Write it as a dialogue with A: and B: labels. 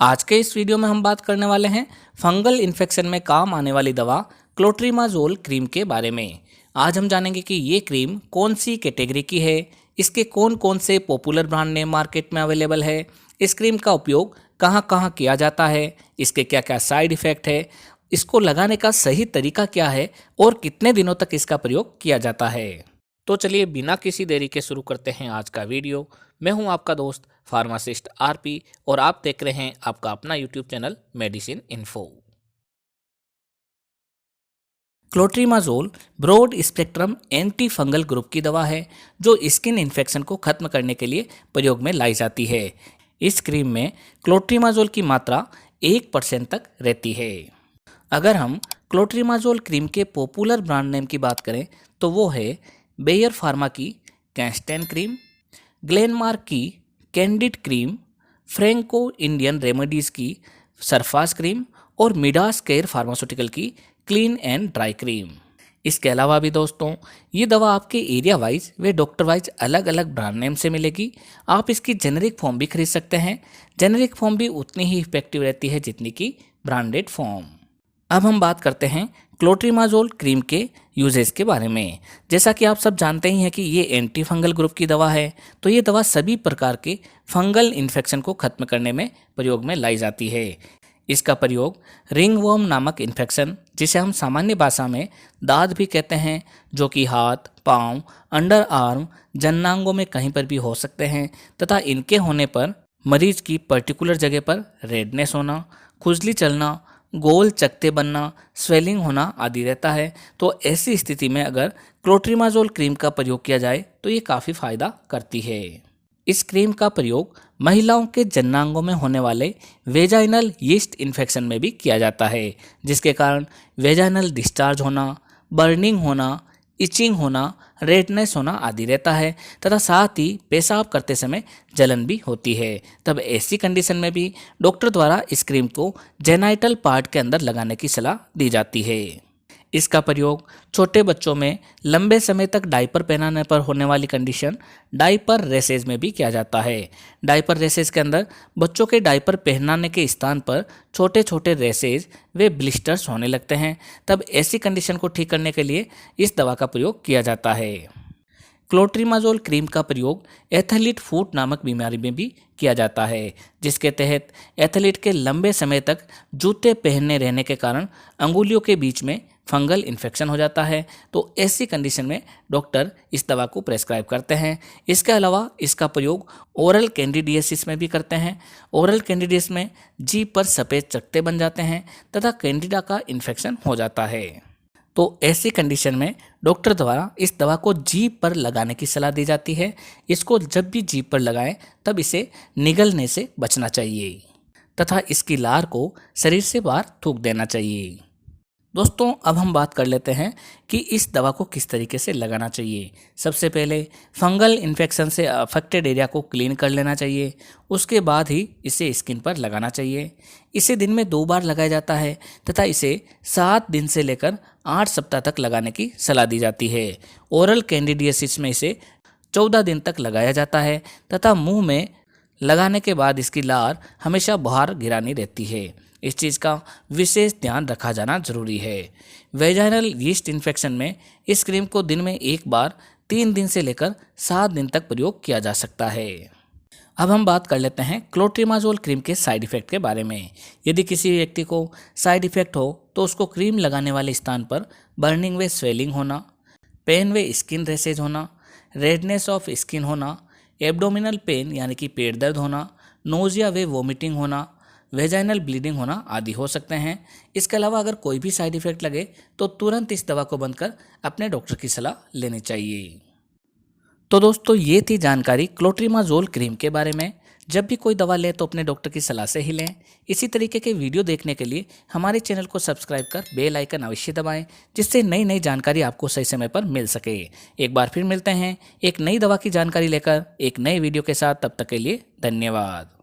A: आज के इस वीडियो में हम बात करने वाले हैं फंगल इन्फेक्शन में काम आने वाली दवा क्लोट्रीमाजोल क्रीम के बारे में। आज हम जानेंगे कि ये क्रीम कौन सी कैटेगरी की है, इसके कौन कौन से पॉपुलर ब्रांड नेम मार्केट में अवेलेबल है, इस क्रीम का उपयोग कहाँ कहाँ किया जाता है, इसके क्या क्या साइड इफ़ेक्ट है, इसको लगाने का सही तरीका क्या है और कितने दिनों तक इसका प्रयोग किया जाता है। तो चलिए बिना किसी देरी के शुरू करते हैं आज का वीडियो। मैं हूं आपका दोस्त फार्मासिस्ट आरपी और आप देख रहे हैं आपका अपना YouTube channel medicine info. Clotrimazole broad spectrum anti fungal group की दवा है जो स्किन इन्फेक्शन को खत्म करने के लिए प्रयोग में लाई जाती है। इस क्रीम में क्लोट्रीमाजोल की मात्रा 1% तक रहती है। अगर हम क्लोट्रीमाजोल क्रीम के पॉपुलर ब्रांड नेम की बात करें तो वो है बेयर फार्मा की कैंस्टेन क्रीम, ग्लेनमार्क की candid cream, Franco Indian remedies की सरफास क्रीम और मिडास केयर फार्मास्यूटिकल की क्लीन एंड ड्राई क्रीम। इसके अलावा भी दोस्तों ये दवा आपके एरिया वाइज व डॉक्टर वाइज अलग अलग ब्रांड नेम से मिलेगी। आप इसकी जेनेरिक फॉर्म भी खरीद सकते हैं। जेनेरिक फॉर्म भी उतनी ही इफेक्टिव रहती है जितनी की ब्रांडेड फॉर्म। अब हम बात करते हैं क्लोट्रीमाजोल क्रीम के यूजेस के बारे में। जैसा कि आप सब जानते ही हैं कि ये एंटी फंगल ग्रुप की दवा है, तो ये दवा सभी प्रकार के फंगल इन्फेक्शन को खत्म करने में प्रयोग में लाई जाती है। इसका प्रयोग रिंगवर्म नामक इन्फेक्शन, जिसे हम सामान्य भाषा में दाद भी कहते हैं, जो कि हाथ, पाँव, अंडर आर्म, जननांगों में कहीं पर भी हो सकते हैं तथा इनके होने पर मरीज की पर्टिकुलर जगह पर रेडनेस होना, खुजली चलना, गोल चकत्ते बनना, स्वेलिंग होना आदि रहता है। तो ऐसी स्थिति में अगर क्लोट्रीमाजोल क्रीम का प्रयोग किया जाए तो ये काफ़ी फायदा करती है। इस क्रीम का प्रयोग महिलाओं के जननांगों में होने वाले वेजाइनल यीस्ट इन्फेक्शन में भी किया जाता है, जिसके कारण वेजाइनल डिस्चार्ज होना, बर्निंग होना, इचिंग होना, रेडनेस होना आदि रहता है तथा साथ ही पेशाब करते समय जलन भी होती है। तब ऐसी कंडीशन में भी डॉक्टर द्वारा इस क्रीम को जेनाइटल पार्ट के अंदर लगाने की सलाह दी जाती है। इसका प्रयोग छोटे बच्चों में लंबे समय तक डायपर पहनाने पर होने वाली कंडीशन डायपर रेसेज में भी किया जाता है। डायपर रेसेज के अंदर बच्चों के डायपर पहनाने के स्थान पर छोटे छोटे रेसेज वे ब्लिस्टर्स होने लगते हैं। तब ऐसी कंडीशन को ठीक करने के लिए इस दवा का प्रयोग किया जाता है। क्लोट्रीमाजोल क्रीम का प्रयोग एथलीट फुट नामक बीमारी में भी किया जाता है, जिसके तहत एथलीट के लंबे समय तक जूते पहनने रहने के कारण अंगुलियों के बीच में फंगल इन्फेक्शन हो जाता है। तो ऐसी कंडीशन में डॉक्टर इस दवा को प्रेस्क्राइब करते हैं। इसके अलावा इसका प्रयोग ओरल कैंडिडियासिस में भी करते हैं। ओरल कैंडिडियासिस में जीभ पर सफ़ेद चकत्ते बन जाते हैं तथा कैंडिडा का इन्फेक्शन हो जाता है। तो ऐसी कंडीशन में डॉक्टर द्वारा इस दवा को जीभ पर लगाने की सलाह दी जाती है। इसको जब भी जीभ पर लगाएं तब इसे निगलने से बचना चाहिए तथा इसकी लार को शरीर से बाहर थूक देना चाहिए। दोस्तों अब हम बात कर लेते हैं कि इस दवा को किस तरीके से लगाना चाहिए। सबसे पहले फंगल इन्फेक्शन से अफेक्टेड एरिया को क्लीन कर लेना चाहिए, उसके बाद ही इसे स्किन पर लगाना चाहिए। इसे दिन में 2 बार लगाया जाता है तथा इसे 7 दिन से लेकर 8 सप्ताह तक लगाने की सलाह दी जाती है। ओरल कैंडिडियासिस में इसे 14 दिन तक लगाया जाता है तथा मुंह में लगाने के बाद इसकी लार हमेशा बाहर गिरानी रहती है। इस चीज़ का विशेष ध्यान रखा जाना जरूरी है। वेजाइनल यीस्ट इन्फेक्शन में इस क्रीम को दिन में 1 बार 3 दिन से लेकर 7 दिन तक प्रयोग किया जा सकता है। अब हम बात कर लेते हैं क्लोट्रीमाजोल क्रीम के साइड इफ़ेक्ट के बारे में। यदि किसी व्यक्ति को साइड इफ़ेक्ट हो तो उसको क्रीम लगाने वाले स्थान पर बर्निंग व स्वेलिंग होना, पेन व स्किन रैशेज होना, रेडनेस ऑफ स्किन होना, एब्डोमिनल पेन यानी कि पेट दर्द होना, नोजिया व वोमिटिंग होना, वेजाइनल ब्लीडिंग होना आदि हो सकते हैं। इसके अलावा अगर कोई भी साइड इफ़ेक्ट लगे तो तुरंत इस दवा को बंद कर अपने डॉक्टर की सलाह लेनी चाहिए। तो दोस्तों ये थी जानकारी क्लोट्रीमाजोल क्रीम के बारे में। जब भी कोई दवा लें तो अपने डॉक्टर की सलाह से ही लें। इसी तरीके के वीडियो देखने के लिए हमारे चैनल को सब्सक्राइब कर बेल आइकन अवश्य दबाएं, जिससे नई नई जानकारी आपको सही समय पर मिल सके। एक बार फिर मिलते हैं एक नई दवा की जानकारी लेकर एक नए वीडियो के साथ। तब तक के लिए धन्यवाद।